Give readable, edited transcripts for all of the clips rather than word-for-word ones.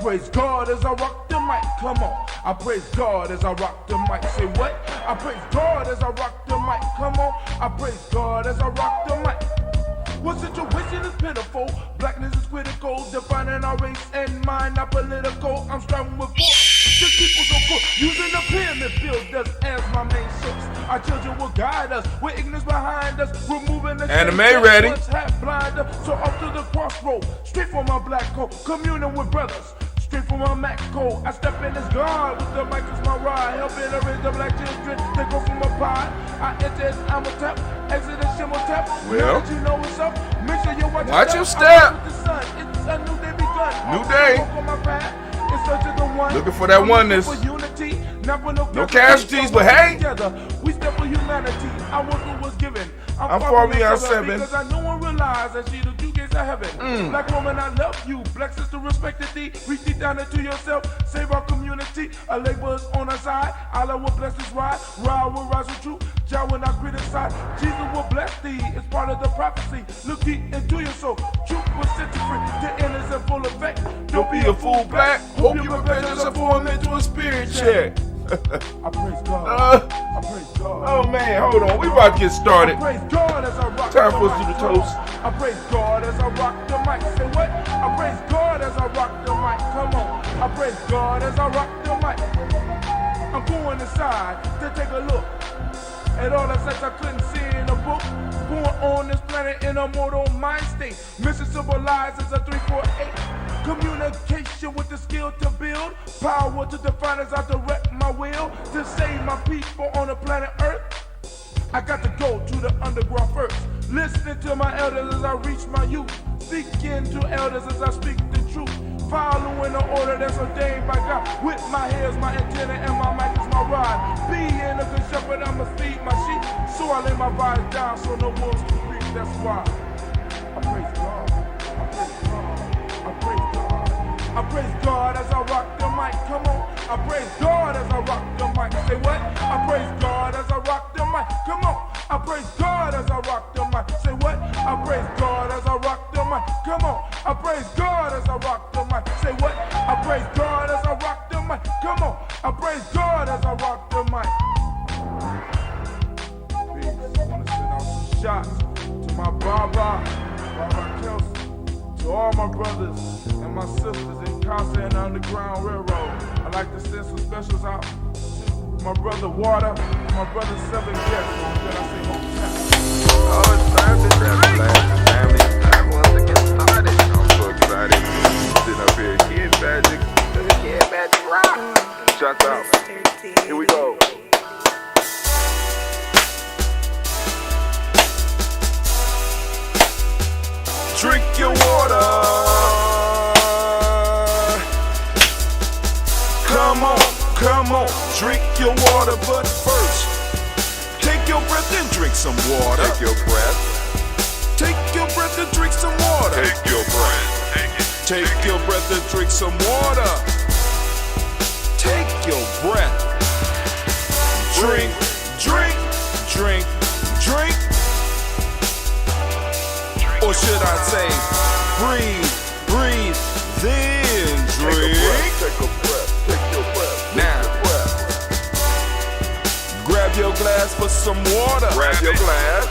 praise God as I rock the mic, come on. I praise God as I rock the mic, say what? I praise God as I rock the mic, come on. I praise God as I rock the mic. What situation is pitiful? Blackness is critical, defining our race and mind, not political. I'm striving with force, just people so cool. Using the pyramid build us as my main source. Our children will guide us, with ignorance behind us, removing the anime ready. So up to the crossroad, straight for my black coat, communing with brothers. Straight from my Mac code, I step in as God with the mic as my ride, helping to raise the black children. They go from a pod. I enter as I'm a tap, exit as shimmer tap. Well, now that you know what's up, make sure you watch your step. It's a new day begun. New day. Looking for that oneness. No casualties, but hey, we step for humanity. I was what was given. I'm far beyond 7. Because I know and realize that she the two gates of heaven. Black woman, I love you. Black sister, respected thee. Reach deep down into yourself. Save our community. A labor is on our side. Allah will bless this ride. Ride will rise with truth. Jah will not criticize. Jesus will bless thee. It's part of the prophecy. Look deep into your soul. Truth will set you free. The end is in full effect. Don't be a fool, black. Hope you prepare yourself for a mental and spirit check. I praise God. I praise God. Oh man, hold on. We about to get started. I praise God as I rock Time the for us to mic. do the toast. I praise God as I rock the mic. Say what? I praise God as I rock the mic. Come on. I praise God as I rock the mic. I'm going inside to take a look at all the sex I couldn't see in a book. Born on this planet in a mortal mind state. Mission civilized is a 348. Communication with the skill to build. Power to define as I direct my will. To save my people on the planet Earth. I got to go to the underground first. Listening to my elders as I reach my youth. Speaking to elders as I speak the truth. Following the order that's ordained by God. With my hair's my antenna and my mic is my ride. Being a good shepherd, I'ma feed my sheep. So I lay my vibes down so no wolves can creep. That's why I praise God. I praise God. I praise God. I praise God as I rock the mic. Come on. I praise God as I rock the mic. Say what? I praise God as I rock the mic. Come on. I praise God as I rock the mic. Say what? I praise God as I rock the mic. Come on. I praise God as I rock the mic. Say what? I praise God as I rock the mic. Come on. I praise God as I rock the mic. Peace. I want to send out some shots to my Baba Kelsey, to all my brothers and my sisters in Casa and Underground Railroad. I'd like to send some specials out to my brother Water and my brother Seven Guests. Then I say home time. Oh, it's time to family. It's time for us to get started. I'm so excited. Sitting up here, Kid Magic. Kid Magic Rock. Shout out. Here we go. drink your water. Come on, drink your water. But first, take your breath and drink some water. Take your breath. Take your breath and drink some water. Take your breath. Take your breath and drink some water. Take your breath. Drink, drink, drink, drink. Or should I say, breathe, breathe, then drink. Take a breath. Take your breath. Now, grab your glass for some water. Grab your glass.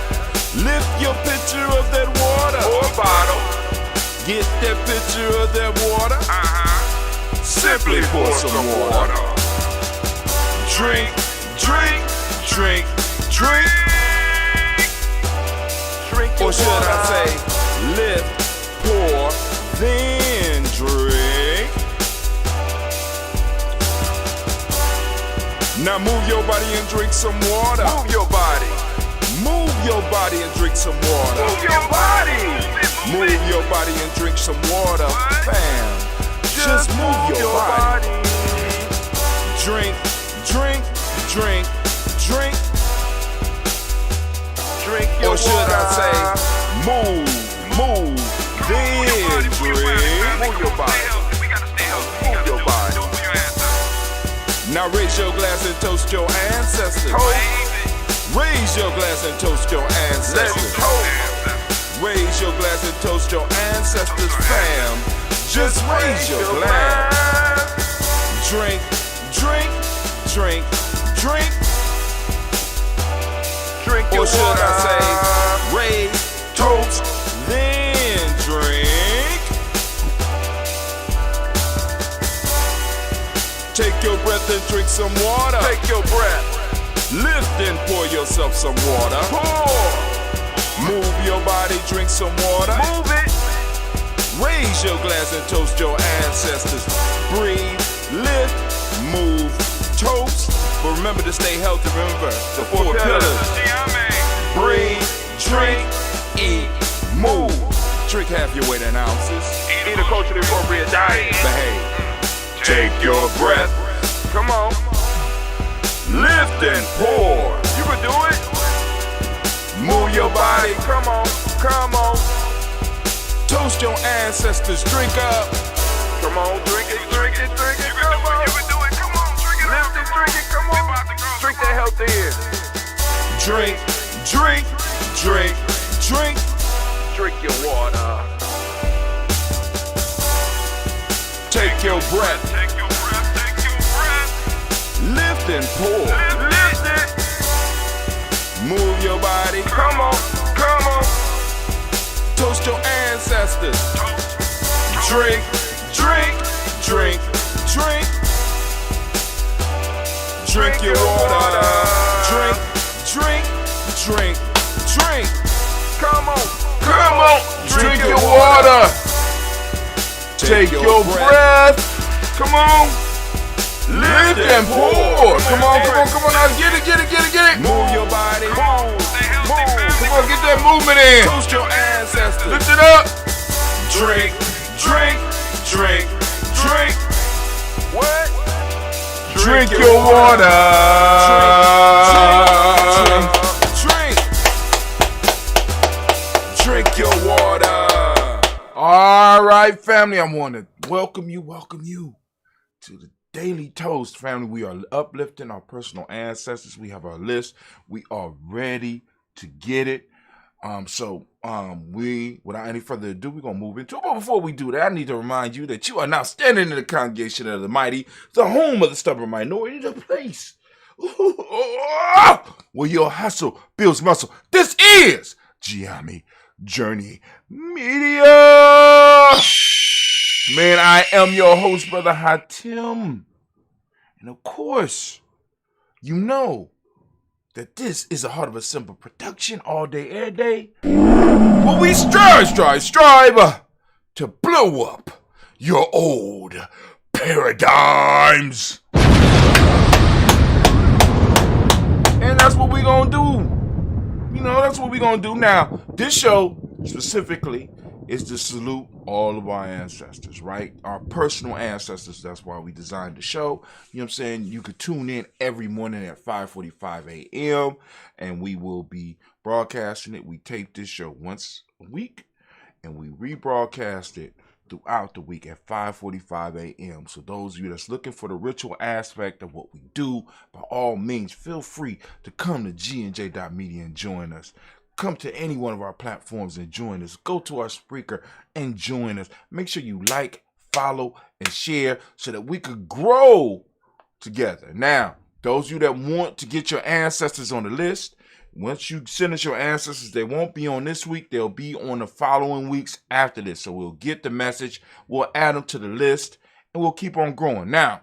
Lift your pitcher of that water. Or bottle. Get that pitcher of that water. Simply pour some water. Drink, drink, drink, drink. Or should I say, lift, pour, then drink. Now move your body and drink some water. Move your body. Move your body and drink some water. Move your body. Move your body and drink some water. Bam. Just move your body. Drink, drink, drink, drink. Drink your or should water. I say, move, then drink. Move your body. Move your body. Now raise your glass and toast your ancestors. Raise your glass and toast your ancestors. Raise your glass and toast your ancestors, fam. Just raise your glass. Drink, drink, drink, drink. Drink your Or should water. I say, raise, toast, then drink. Take your breath and drink some water. Take your breath. Lift and pour yourself some water. Pour. Move your body, drink some water. Move it. Raise your glass and toast your ancestors. Breathe, lift, move, toast. But remember to stay healthy. Remember the four pillars. Breathe, drink, eat, move. Drink half your weight in ounces. Eat a culturally appropriate diet. Behave. Take your breath. Come on. Lift and pour. You can do it. Move your body. Come on. Come on. Toast your ancestors. Drink up. Come on. Drink it. Drink it. Drink it. Come on. You can do it. Come on. Drink it. Lift it. Drink it. Come on. Drink that health in. Drink, drink, drink, drink. Drink your water. Take your breath. Take your breath. Take your breath. Lift and pour. Lift it. Move your body. Come on. Come on. Toast your ancestors. Drink, drink, drink, drink. Drink your water. Drink, drink, drink, drink. Come on. Come on. Drink your water. Take your breath. Come on. Lift and pour. Come on. Come on. Come on. Now get it. Get it. Get it. Get it. Move your body. Move. Come on. Get that movement in. Toast your ancestors. Lift it up. Drink, drink, drink, drink. What? Drink your water. Drink. Drink your water. All right, family, I want to welcome you to the Daily Toast, family. We are uplifting our personal ancestors. We have our list. We are ready to get it. We, without any further ado, we're going to move into it. But before we do that, I need to remind you that you are now standing in the congregation of the mighty, the home of the stubborn minority, the place where your hustle builds muscle. This is Ujamaa Journey Media. Man, I am your host, Brother Hatim. And of course, you know that this is a Heart of a Simple production all day, every day. But we strive to blow up your old paradigms. And that's what we're going to do. You know, that's what we're going to do. Now, this show specifically is to salute all of our ancestors, right? Our personal ancestors. That's why we designed the show. You know what I'm saying? You could tune in every morning at 5:45 a.m. and we will be broadcasting it. We tape this show once a week and we rebroadcast it throughout the week at 5:45 a.m. So those of you that's looking for the ritual aspect of what we do, by all means, feel free to come to gnj.media and join us. Come to any one of our platforms and join us. Go to our Spreaker and join us. Make sure you like, follow, and share so that we could grow together. Now, those of you that want to get your ancestors on the list, once you send us your ancestors, they won't be on this week. They'll be on the following weeks after this. So we'll get the message. We'll add them to the list, and we'll keep on growing. Now,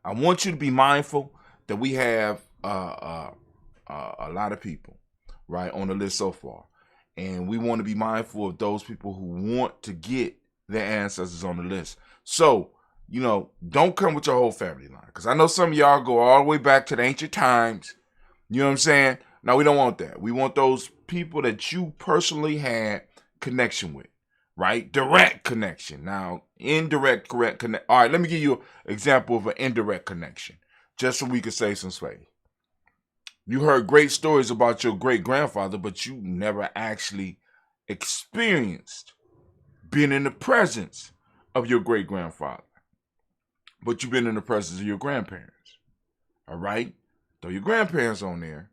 I want you to be mindful that we have a lot of people, right, on the list so far. And we want to be mindful of those people who want to get their ancestors on the list. So, you know, don't come with your whole family line. Because I know some of y'all go all the way back to the ancient times. You know what I'm saying? No, we don't want that. We want those people that you personally had connection with, right? Direct connection. Now, indirect correct connect. All right, let me give you an example of an indirect connection, just so we can say some space. You heard great stories about your great-grandfather, but you never actually experienced being in the presence of your great-grandfather. But you've been in the presence of your grandparents. All right? Throw your grandparents on there,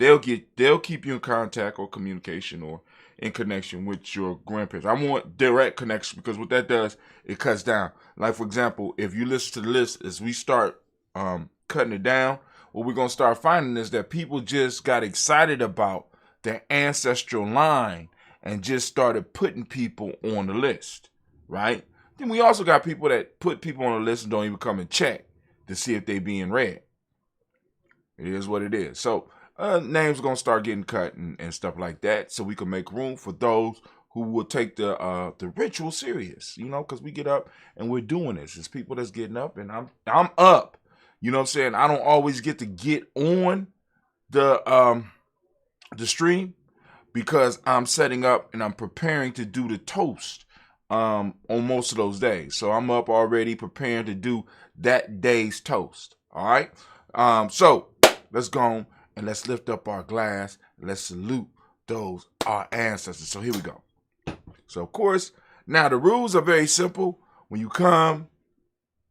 they'll keep you in contact or communication or in connection with your grandparents. I want direct connection because what that does, it cuts down. Like for example, if you listen to the list as we start cutting it down, what we're gonna start finding is that people just got excited about their ancestral line and just started putting people on the list, right? Then we also got people that put people on the list and don't even come and check to see if they being read. It is what it is. So names are gonna start getting cut and stuff like that, so we can make room for those who will take the ritual serious, because we get up and we're doing this. It's people that's getting up, and I'm up. You know what I'm saying? I don't always get to get on the stream because I'm setting up and I'm preparing to do the toast on most of those days. So I'm up already preparing to do that day's toast. All right. So let's go and let's lift up our glass. And let's salute those our ancestors. So here we go. So of course, now the rules are very simple. When you come,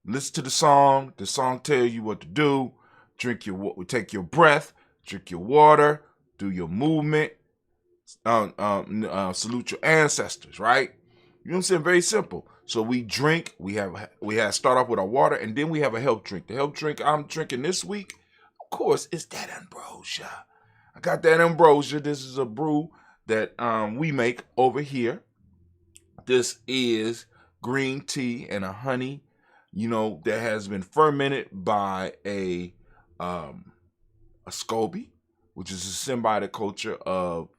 listen to the song tell you what to do. Take your breath, drink your water, do your movement, salute your ancestors, right? You know what I'm saying? Very simple. So we drink, we have start off with our water, and then we have a health drink. The health drink I'm drinking this week, of course, is that ambrosia. I got that ambrosia. This is a brew that we make over here. This is green tea and a honey, that has been fermented by a SCOBY, which is a symbiotic culture of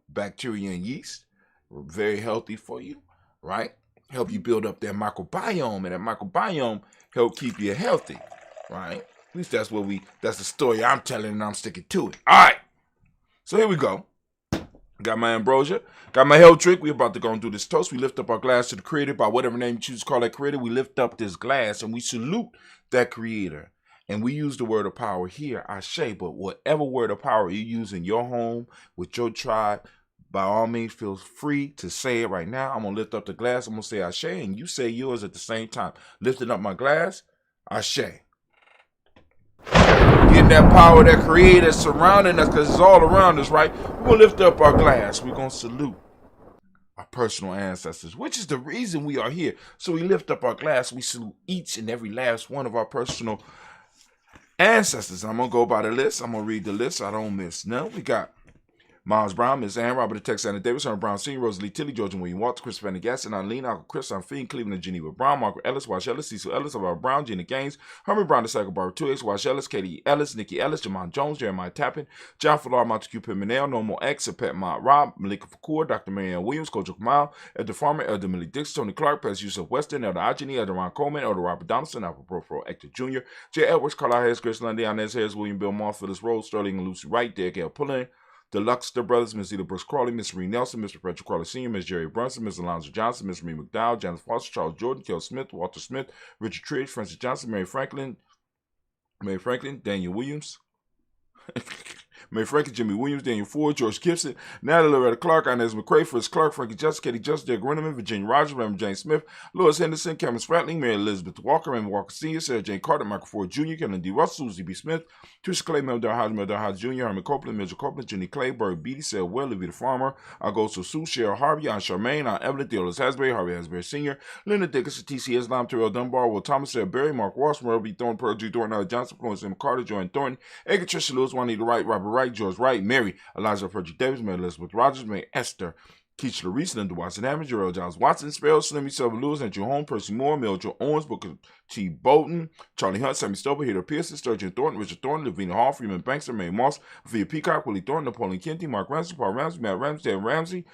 bacteria and yeast. Very healthy for you, right? Help you build up that microbiome, and that microbiome help keep you healthy, right? At least that's the story I'm telling, and I'm sticking to it. All right, so here we go. Got my ambrosia, got my health drink. We're about to go and do this toast. We lift up our glass to the creator by whatever name you choose to call that creator. We lift up this glass and we salute that creator. And we use the word of power here, Ashe, but whatever word of power you use in your home, with your tribe, by all means, feel free to say it right now. I'm going to lift up the glass. I'm going to say Ashe, and you say yours at the same time. Lifting up my glass, Ashe. Getting that power, that creator surrounding us, because it's all around us, right? We're going to lift up our glass. We're going to salute our personal ancestors, which is the reason we are here. So we lift up our glass. We salute each and every last one of our personal ancestors. I'm going to go by the list. I'm going to read the list so I don't miss none. We got Miles Brown, Miss Ann, Robert the Tex, Anna Davis, Herman Brown Sr., Rosalie Tilly, George and William Walter, Chris Van Gaston, Eileen, Uncle Chris, Fiend, Cleveland, and Geneva Brown, Margaret Ellis, Wash Ellis, Cecil Ellis, Alvaro Brown, Gina Gaines, Herman Brown, the Cycle Bar 2X, Wash Ellis, Katie Ellis, Nikki Ellis, Jamon Jones, Jeremiah Tappan, John Falar, Montague Pimenel, Normal X, Pet Mott Rob, Malika Fakur, Dr. Marianne Williams, Kojo Kamal, Elder Farmer, Elder Millie Dix, Tony Clark, Pres Yusuf Weston, Elder Ajani, Elder Ron Coleman, Elder Robert Donaldson, Alpha Pro Hector Jr., J. Edwards, Carlisle Harris, Grace Lundy, Inez Harris, William Bill Moss, Phyllis Rose, Sterling and Lucy Wright, Derek L. Pullen, the Luxter Brothers, Miss Eda Brooks Crawley, Miss Marie Nelson, Mr. Patrick Crawley Sr., Miss Jerry Brunson, Miss Alonzo Johnson, Miss Marie McDowell, Janice Foster, Charles Jordan, Kel Smith, Walter Smith, Richard Tridge, Francis Johnson, Mary Franklin, Daniel Williams, Mary Franklin, Jimmy Williams, Daniel Ford, George Gibson, Natalie Loretta Clark, Inez McCrae, Fritz Clark, Frankie Justice, Katie Justice, Derek Renneman, Virginia Rogers, Reverend James Smith, Louis Henderson, Cameron Spratling, Mary Elizabeth Walker, Raymond Walker Sr., Sarah Jane Carter, Michael Ford Jr., Kevin D. Russell, Susie B. Smith, Trisha Clay, Meldon Hodge Jr., Herman Copeland, Mitchell Copeland, Jenny Clay, Barry Beatty, Sarah Well, Livy the Farmer, Augusto Sue, Cheryl Harvey, Aunt Charmaine, Aunt Evelyn, Theodore Hasbury, Harvey Hasbury Sr., Linda Dickinson, T.C. Islam, Terrell Dunbar, Will Thomas, Sarah Berry, Mark Ross, Merle B. Thornton, Pearl G. Thornton, Alec Johnson, Florence M. Carter, Joanne Thornton, Edgar Tricia Lewis, Juanita Wright, Robert Wright, George Wright, Mary, Eliza Frederick Davis, Mary Elizabeth Rogers, Mary Esther, Keisha Reese, Linda Watson Hammond, Gerald Johns Watson, Sparrow, Slimmy Silver Lewis, Andrew Holmes, Percy Moore, Mildred Owens, Booker T. Bolton, Charlie Hunt, Sammy Stover, Heather Pearson, Sturgeon Thornton, Richard Thornton, Lavina Hall, Freeman Bankster, Mary Moss, Sophia Peacock, Willie Thornton, Napoleon Kenty, Mark Ramsey, Paul Ramsey, Matt Ramsey, Dan Ramsey,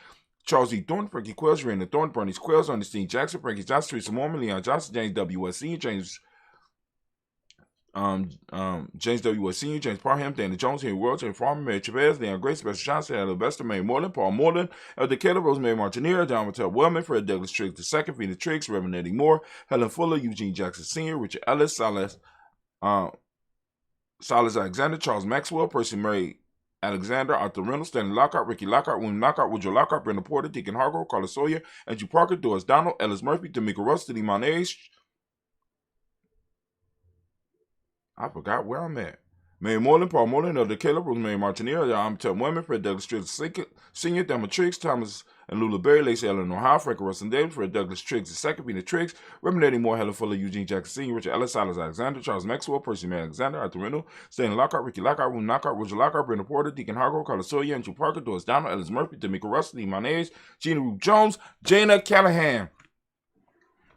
Charles E. Thornton, Frankie Quells, Raina Thornton, Bernice Quells, Ernestine Jackson, Frankie Johnson, Teresa Mormon, Leon Johnson, James W. West Sr., James W. West Sr., James Parham, Dana Jones, Henry World, James Farmer, Mary Chavez, Leon Grace, Special Johnson, Ella Vesta, Mary Moreland, Paul Moreland, Elder Keller, Rosemary Martineer, John Mattel Wellman, Fred Douglas Triggs II, Vina Triggs, Reverend Eddie Moore, Helen Fuller, Eugene Jackson Sr., Richard Ellis, Silas Alexander, Charles Maxwell, Percy Murray Alexander, Arthur Reynolds, Stanley Lockhart, Ricky Lockhart, William Lockhart, Woodrow Lockhart, Brenda Porter, Deacon Hargrove, Carla Sawyer, Andrew Parker, Doris Donald, Ellis Murphy, D'Amico Russ, Lee Monae, I forgot where I'm at. Mary Moreland, Paul Moreland, Elder Caleb, Rosemary Martinelli, Tom Women, Fred Douglas Triggs Sr., Thelma Triggs, Thomas and Lula Berry, Lacey Eleanor Howe, Frank Russell Davis, Fred Douglas Triggs II, Peter Triggs, Reverend Eddie Moore, Helen Fuller, Eugene Jackson Sr., Richard Ellis, Silas Alexander, Charles Maxwell, Percy May Alexander, Arthur Reynolds, Stanley Lockhart, Ricky Lockhart, William Lockhart, Roger Lockhart, Brenda Porter, Deacon Hargrove, Carlos Sawyer, Andrew Parker, Doris Donald, Ellis Murphy, D'Amico Russell, Iman Ayers, Gina Ruth Jones, Jana Callahan.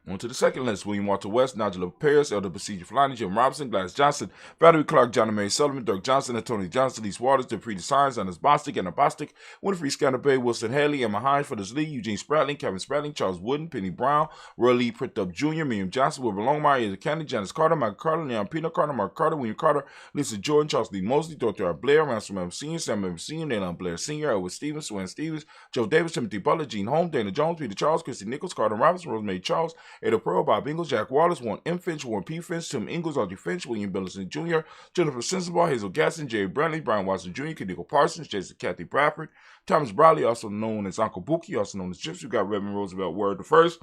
On to the second list: William Walter West, Nigel Paris, Elder Besiege Fulani, Jim Robinson, Gladys Johnson, Valerie Clark, John and Mary Sullivan, Dirk Johnson, Anthony Johnson, Lise Waters, Dupree Designs, Anders Bostic, Anna Bostic, Winfrey Scanner Bay, Wilson Haley, Emma Hines, Phyllis Lee, Eugene Spratling, Kevin Spratling, Charles Wooden, Penny Brown, Roy Lee Prithup Jr., Miriam Johnson, Wilbur Longmire, Ezra Candy, Janice Carter, Michael Carter, Leon Pino Carter, Mark Carter, William Carter, Lisa Jordan, Charles Lee Mosley, Dr. R. Blair, Ransom M. Sr., Sam M. Sr., Nayland Blair Sr., Edward Stevens, Swan Stevens, Joe Davis, Timothy Butler, Gene Holmes, Dana Jones, Peter Charles, Christy Nichols, Carter Robinson, Rosemary Charles, Ada Pearl, Bob Ingalls, Jack Wallace, Warren M. Finch, Warren P. Finch, Tim Ingalls, Audrey Finch, William Billison Jr., Jennifer Sensabaugh, Hazel Gasson, Jerry Brantley, Brian Watson Jr., Kadiko Parsons, Jason Kathy Bradford, Thomas Bradley, also known as Uncle Buki, also known as Gypsy. We got Reverend Roosevelt Word the First,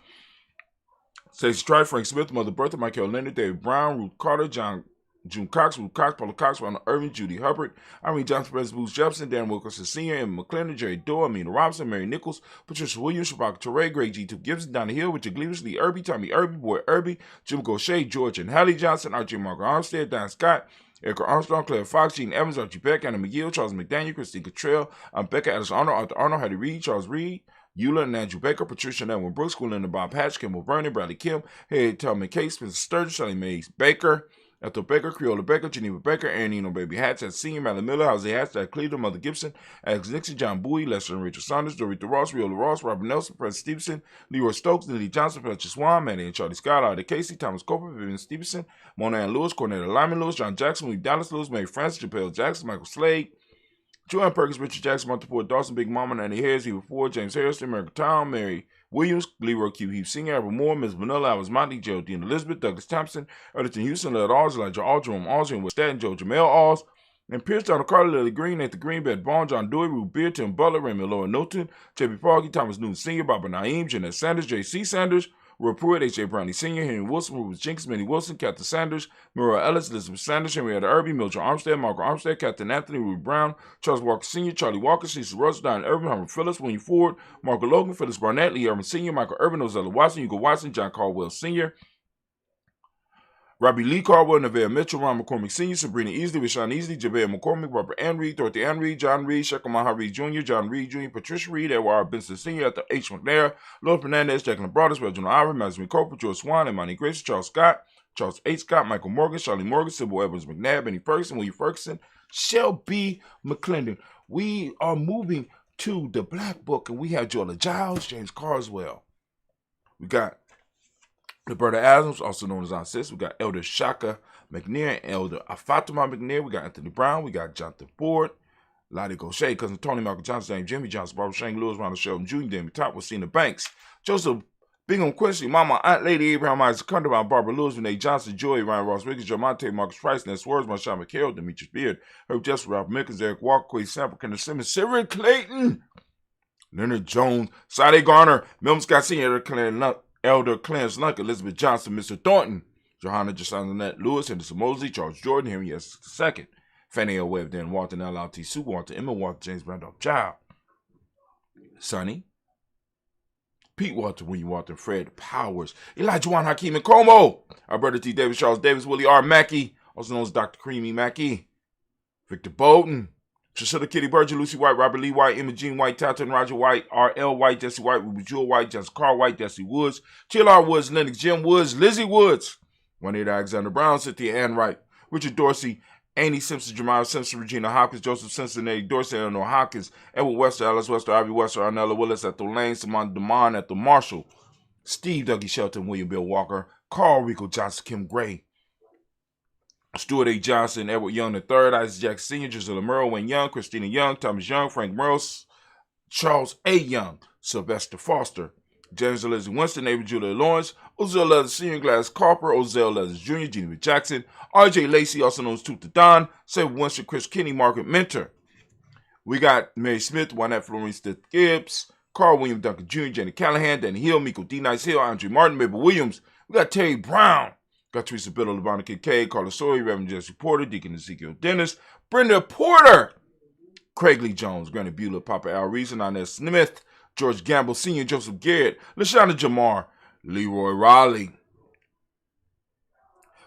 Stacey Tribe, Frank Smith, Mother Bertha, Michael Leonard, David Brown, Ruth Carter, June Cox, Ruth Cox, Paula Cox, Ronald Irving, Judy Hubbard, Irene Johnson, President Booth Jefferson, Dan Wilkerson Sr., Emma McClendon, Jerry Doe, Amina Robinson, Mary Nichols, Patricia Williams, Shabaka Torre, Greg G. 2 Gibson, Donna Hill, Richard Gleavers, Lee Irby, Tommy Irby, Boy Irby, Jim Gaucher, George and Hallie Johnson, Archie Margaret Armstead, Don Scott, Erica Armstrong, Claire Fox, Gene Evans, Archie Beck, Anna McGill, Charles McDaniel, Christine Cottrell, Becca Alice Arnold, Arthur Arnold, Hattie Reed, Charles Reed, Eula and Andrew Baker, Patricia and Edwin Brooks, Linda Bob Hatch, Kimball Vernon, Bradley Kim, Harriet Tubman Case, Spencer Sturgeon, Shelley Mays Baker, Ethel Baker, Creola Baker, Geneva Baker, Aaron Eno Baby Hatch, Senior, Madeline Miller, Jose Hatch, Cleveland, Mother Gibson, Alex Nixon, John Bowie, Lester and Rachel Saunders, Dorita Ross, Riola Ross, Robert Nelson, President Stevenson, Leroy Stokes, Lily Johnson, Fletcher Swan, Manny and Charlie Scott, Arthur Casey, Thomas Coper, Vivian Stevenson, Mona Ann Lewis, Cornetta Lyman Lewis, John Jackson, Lee Dallas Lewis, Mary Francis, Chappelle Jackson, Michael Slade, Joanne Perkins, Richard Jackson, Monteport Dawson, Big Mama, Nanny Harris, Eva Ford, James Harrison, American Town, Mary Williams, Leroy Q. Heath Sr., Albert Moore, Ms. Vanilla, Alice Monty, Geraldine Elizabeth, Douglas Thompson, Erderton Houston, Led Alls, Elijah All, Jerome Alls, and West Staten, Joe Jamel Alls, and Pierce, Donald Carter, Lily Green, Nathan Green, Beth Bond, John Dewey, Ruth Beard, Tim Butler, Raymond Laura Newton, J.B. Parkey, Thomas Newton Sr., Barbara Naeem, Jeanette Sanders, J.C. Sanders, Roy Pruitt, H.A. Brownlee Sr., Henry Wilson, Rufus Jenkins, Minnie Wilson, Captain Sanders, Muriel Ellis, Elizabeth Sanders, Henrietta Irby, Mildred Armstead, Margaret Armstead, Captain Anthony, Ruby Brown, Charles Walker Sr., Charlie Walker, Cecil Russell, Don Irvin, Humphrey Phillips, William Ford, Margaret Logan, Phyllis Barnett, Lee Irvin Sr., Michael Irvin, Ozella Watson, Hugo Watson, John Caldwell Sr., Robbie Lee Caldwell, Nevada Mitchell, Ron McCormick Sr., Sabrina Easley, Rashawn Easley, Javea McCormick, Robert Ann Reed, Dorothy Ann Reed, John Reed, Shekamaha Reed Jr., John Reed Jr., Patricia Reed, Edward R. Benson Sr., Arthur H. McNair, Lord Fernandez, Jacqueline Broadus, Reginald Ivory, Madison Coper, George Swan, Imani Grace, Charles Scott, Charles H. Scott, Michael Morgan, Charlie Morgan, Sybil Evans McNabb, Benny Ferguson, William Ferguson, Shelby McClendon. We are moving to the Black Book, and we have Joella Giles, James Carswell. We got Roberta Adams, also known as Aunt Sis. We got Elder Shaka McNair, Elder Fatima McNair. We got Anthony Brown. We got Jonathan Ford, Lottie Gaucher, Cousin Tony, Michael Johnson, James Jimmy Johnson, Barbara Shane Lewis, Ronald Sheldon Jr., Damien Top, Wasina Banks, Joseph Bingham Quincy, Mama, Aunt Lady Abraham Isaac Cunderbound, Barbara Lewis, Renee Johnson, Joy, Ryan Ross Wiggins, Joe Monte, Marcus Price, Ness Words, Marshawn McHale, Demetrius Beard, Herb Jesper, Ralph Mickens, Eric Walker, Quay Sample, Kenneth Simmons, Cyril Clayton, Leonard Jones, Sade Garner, Milton Scott Sr., Elder Clarence Lunk, Elizabeth Johnson, Mr. Thornton, Johanna Jasanette Lewis, Henderson Mosley, Charles Jordan, Henry S. II, Fannie L. Webb, Dan Walton, L.L.T. Sue Walton, Emma Walton, James Randolph Child, Sonny, Pete Walton, William Walton, Fred Powers, Elijah Juan Hakeem and Como, Alberta T. Davis, Charles Davis, Willie R. Mackey, also known as Dr. Creamy Mackey, Victor Bolton, Trisha Kitty Berger, Lucy White, Robert Lee White, Emma Jean White, Tatum Roger White, R.L. White, Jesse White, Ruby Jewel White, Jessica Carl White, Jesse Woods, Chill R. Woods, Lennox Jim Woods, Lizzie Woods, Juanita Alexander Brown, Cynthia Ann Wright, Richard Dorsey, Annie Simpson, Jemiah Simpson, Regina Hopkins, Joseph Simpson, Eddie Dorsey, Eleanor Hopkins, Edward Wester, Alice Wester, Ivy Wester, Arnella Willis, Ethel Lane, Simon DeMond, Ethel Marshall, Steve Dougie Shelton, William Bill Walker, Carl Rico Johnson, Kim Gray, Stuart A. Johnson, Edward Young III, Isaac Jackson Sr., Gisela Merle, Wayne Young, Christina Young, Thomas Young, Frank Merle, Charles A. Young, Sylvester Foster, James Leslie Winston, Ava Julia Lawrence, Ozell Leathers Sr., Gladys Carper, Ozell Leathers Jr., Geneva Jackson, R.J. Lacey, also known as Tooth the Don, Sabre Winston, Chris Kinney, Margaret Mentor. We got Mary Smith, Juanette Florence Gibbs, Carl William Duncan Jr., Jenny Callahan, Danny Hill, Miko D. Nice Hill, Andre Martin, Mabel Williams. We got Terry Brown, Got Teresa Biddle, LeBron Kincaid, Carla Sawyer, Reverend Jesse Porter, Deacon Ezekiel Dennis, Brenda Porter, Craig Lee Jones, Granny Bueller, Papa Al Reason, Inez Smith, George Gamble Sr., Joseph Garrett, LaShawna Jamar, Leroy Raleigh,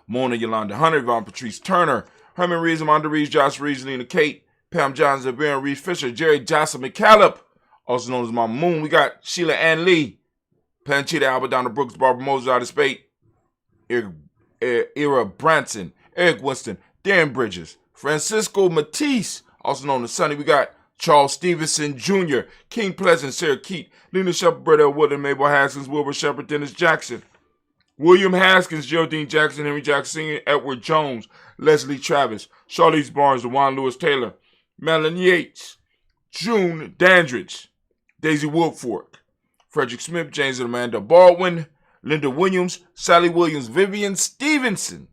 Mona Yolanda Hunter, Yvonne Patrice Turner, Herman Reeves, Amanda Reeves, Josh Reeves, Lena Kate, Pam Johnson, Baron Reeves Fisher, Jerry Johnson McCallop, also known as Mama Moon. We got Sheila Ann Lee, Panchita Albert, Donna Brooks, Barbara Moses, Out of Spate, Ira Branson, Eric Winston, Darren Bridges, Francisco Matisse, also known as Sonny. We got Charles Stevenson Jr., King Pleasant, Sarah Keat, Lena Shepard, Brett L. Woodland, Mabel Haskins, Wilbur Shepard, Dennis Jackson, William Haskins, Geraldine Jackson, Henry Jackson Sr., Edward Jones, Leslie Travis, Charlize Barnes, DeJuan Lewis Taylor, Madeline Yates, June Dandridge, Daisy Woodfork, Frederick Smith, James and Amanda Baldwin, Linda Williams, Sally Williams, Vivian Stevenson,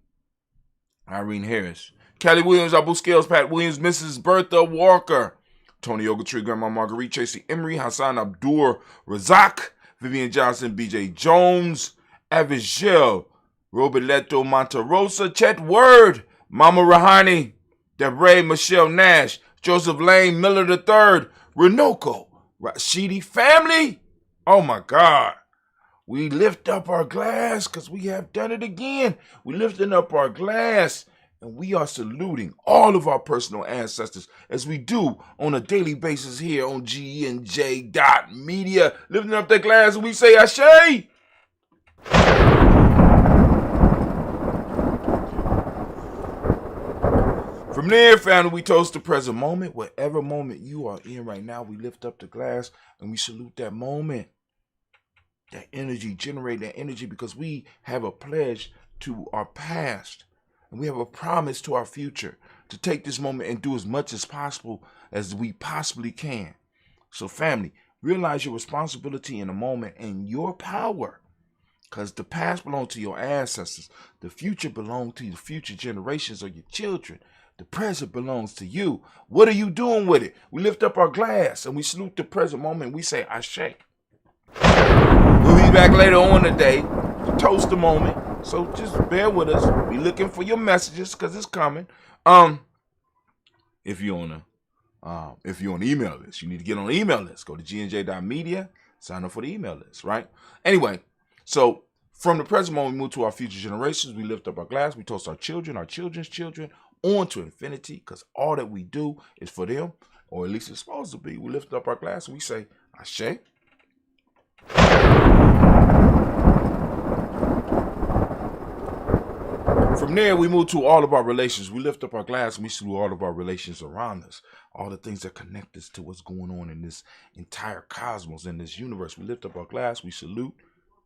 Irene Harris, Callie Williams, Abu Scales, Pat Williams, Mrs. Bertha Walker, Tony Ogletree, Grandma Marguerite, Tracy Emery, Hassan Abdur Razak, Vivian Johnson, BJ Jones, Avigel, Roberto Monterosa, Chet Word, Mama Rahani, Debray Michelle Nash, Joseph Lane, Miller III, Renoko, Rashidi family. Oh my God. We lift up our glass because we have done it again. We're lifting up our glass and we are saluting all of our personal ancestors as we do on a daily basis here on GNJ.media. Lifting up that glass and we say Ashe. From there, family, we toast the present moment. Whatever moment you are in right now, we lift up the glass and we salute that moment. That energy, generate that energy because we have a pledge to our past and we have a promise to our future to take this moment and do as much as possible as we possibly can. So family, realize your responsibility in the moment and your power because the past belongs to your ancestors. The future belongs to the future generations or your children. The present belongs to you. What are you doing with it? We lift up our glass and we salute the present moment. We say Ashe. We'll be back later on today to toast the moment. So just bear with us. Be looking for your messages because it's coming. If you're on the email list, you need to get on the email list. Go to gnj.media, sign up for the email list, right? Anyway, so from the present moment, we move to our future generations. We lift up our glass. We toast our children, our children's children, on to infinity because all that we do is for them, or at least it's supposed to be. We lift up our glass and we say Ashe. From there, we move to all of our relations. We lift up our glass and we salute all of our relations around us, all the things that connect us to what's going on in this entire cosmos, in this universe. We lift up our glass, we salute,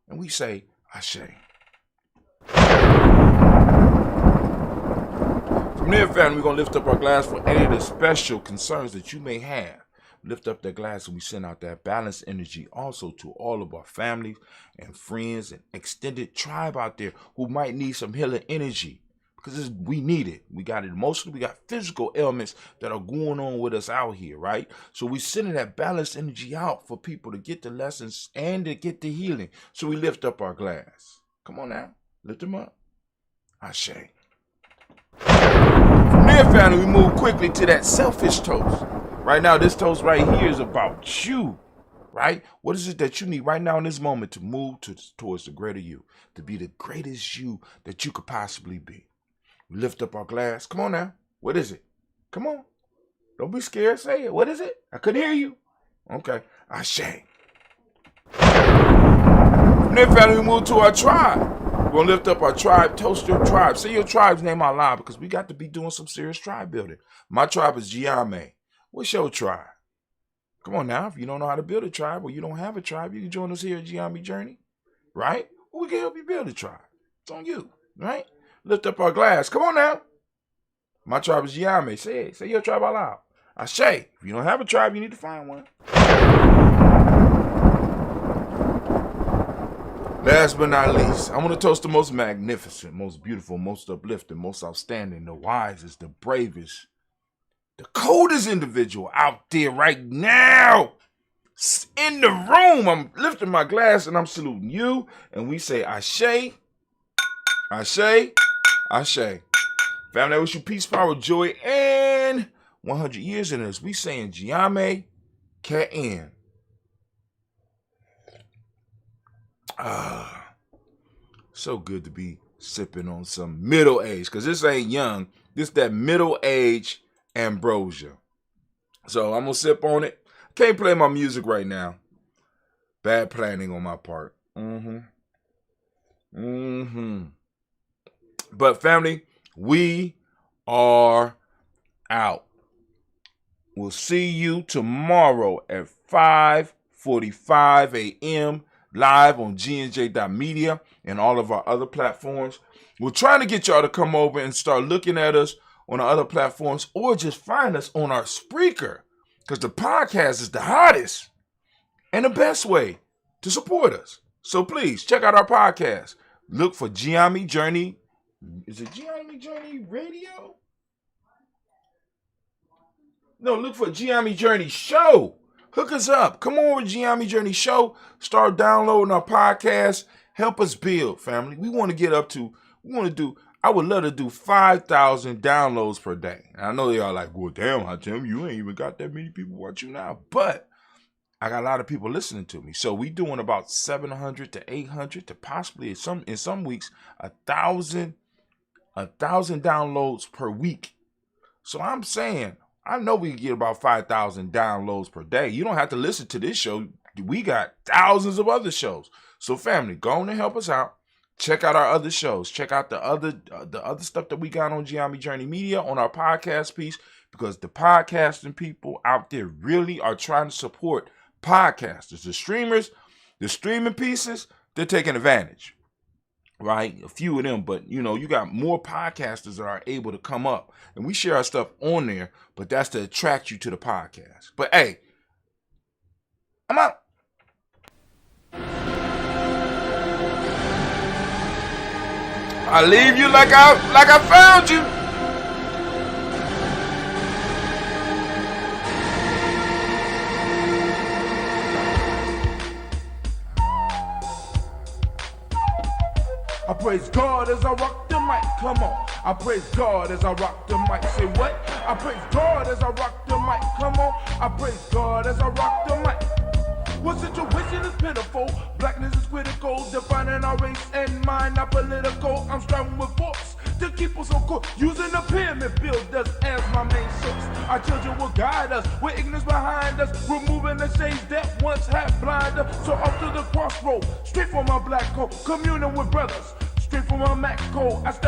and we say Ashe. From there, family, we're going to lift up our glass for any of the special concerns that you may have. Lift up that glass and we send out that balanced energy also to all of our families and friends and extended tribe out there who might need some healing energy because we need it. We got it emotionally, we got physical ailments that are going on with us out here, right? So we sending that balanced energy out for people to get the lessons and to get the healing. So we lift up our glass. Come on now, lift them up. Ashe. From there, family, we move quickly to that selfish toast. Right now, this toast right here is about you, right? What is it that you need right now in this moment to move towards the greater you, to be the greatest you that you could possibly be? We lift up our glass. Come on now. What is it? Come on. Don't be scared. Say it. What is it? I couldn't hear you. Okay. Ashe. From there, family, we move to our tribe. We're going to lift up our tribe. Toast your tribe. Say your tribe's name out loud because we got to be doing some serious tribe building. My tribe is Ujamaa. What's your tribe? Come on now. If you don't know how to build a tribe or you don't have a tribe, you can join us here at Ujamaa Journey, right? Or we can help you build a tribe. It's on you, right? Lift up our glass. Come on now. My tribe is Ujamaa. Say it. Say your tribe out loud. Ashe. If you don't have a tribe, you need to find one. Last but not least, I want to toast the most magnificent, most beautiful, most uplifting, most outstanding, the wisest, the bravest, the coldest individual out there right now in the room. I'm lifting my glass and I'm saluting you. And we say Ashe. Ashe. Family, I wish you peace, power, joy, and 100 years in this. We saying Ujamaa Ka'an. So good to be sipping on some middle age, because this ain't young. This that middle age ambrosia. So I'm gonna sip on it. Can't play my music right now. Bad planning on my part. But family, we are out. We'll see you tomorrow at 5:45 a.m. live on gnj.media and all of our other platforms. We're trying to get y'all to come over and start looking at us on our other platforms, or just find us on our Spreaker, because the podcast is the hottest and the best way to support us. So please check out our podcast. Look for Ujamaa Journey. Is it Ujamaa Journey Radio? No, look for Ujamaa Journey Show. Hook us up. Come on with Ujamaa Journey Show. Start downloading our podcast. Help us build, family. We want to get up to, I would love to do 5,000 downloads per day. And I know y'all like, well, damn, Hatem, you ain't even got that many people watch you now. But I got a lot of people listening to me. So we doing about 700 to 800 to possibly in some weeks 1,000 downloads per week. So I'm saying, I know we can get about 5,000 downloads per day. You don't have to listen to this show. We got thousands of other shows. So family, go on and help us out. Check out our other shows. Check out the other stuff that we got on Ujamaa Journey Media on our podcast piece, because the podcasting people out there really are trying to support podcasters. The streamers, the streaming pieces, they're taking advantage, right? A few of them, but you got more podcasters that are able to come up, and we share our stuff on there, but that's to attract you to the podcast. But hey, I'm out. I leave you like I found you. I praise God as I rock the mic. Come on. I praise God as I rock the mic. Say what? I praise God as I rock the mic. Come on. I praise God as I rock the mic. What situation is pitiful? Blackness is critical, defining our race and mind, not political. I'm striving with force to keep us on course, using the pyramid builders as my main source. Our children will guide us with ignorance behind us, removing the shades that once had blinded us. So off to the crossroad, straight from my black coat, communing with brothers, straight from my Mac code. I step